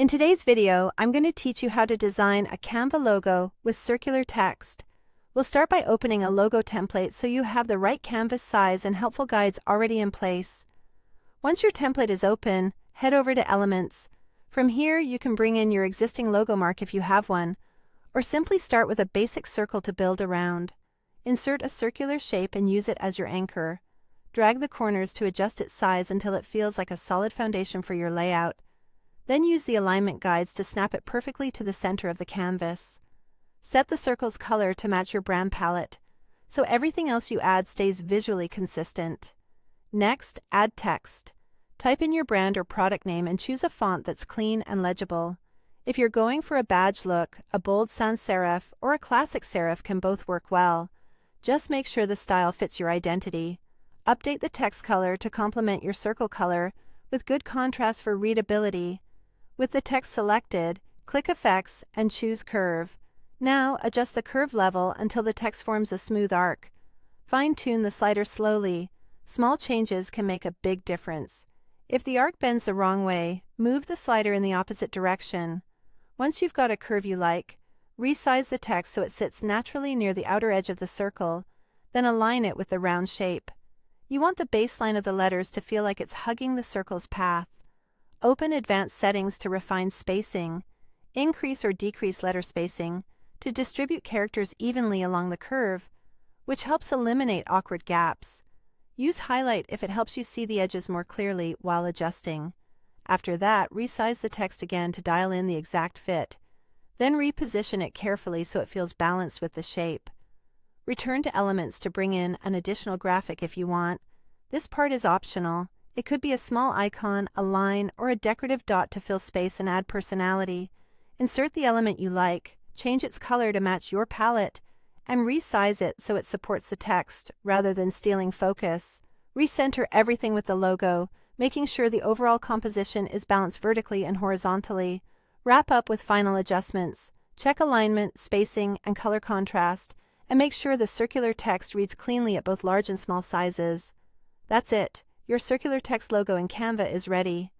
In today's video, I'm going to teach you how to design a Canva logo with circular text. We'll start by opening a logo template so you have the right canvas size and helpful guides already in place. Once your template is open, head over to Elements. From here, you can bring in your existing logo mark if you have one, or simply start with a basic circle to build around. Insert a circular shape and use it as your anchor. Drag the corners to adjust its size until it feels like a solid foundation for your layout. Then use the alignment guides to snap it perfectly to the center of the canvas. Set the circle's color to match your brand palette, so everything else you add stays visually consistent. Next, add text. Type in your brand or product name and choose a font that's clean and legible. If you're going for a badge look, a bold sans serif or a classic serif can both work well. Just make sure the style fits your identity. Update the text color to complement your circle color with good contrast for readability. With the text selected, click Effects and choose Curve. Now, adjust the curve level until the text forms a smooth arc. Fine-tune the slider slowly. Small changes can make a big difference. If the arc bends the wrong way, move the slider in the opposite direction. Once you've got a curve you like, resize the text so it sits naturally near the outer edge of the circle, then align it with the round shape. You want the baseline of the letters to feel like it's hugging the circle's path. Open Advanced Settings to refine spacing. Increase or decrease letter spacing to distribute characters evenly along the curve, which helps eliminate awkward gaps. Use Highlight if it helps you see the edges more clearly while adjusting. After that, resize the text again to dial in the exact fit. Then reposition it carefully so it feels balanced with the shape. Return to Elements to bring in an additional graphic if you want. This part is optional. It could be a small icon, a line, or a decorative dot to fill space and add personality. Insert the element you like, change its color to match your palette, and resize it so it supports the text rather than stealing focus. Recenter everything with the logo, making sure the overall composition is balanced vertically and horizontally. Wrap up with final adjustments. Check alignment, spacing, and color contrast, and make sure the circular text reads cleanly at both large and small sizes. That's it. Your circular text logo in Canva is ready.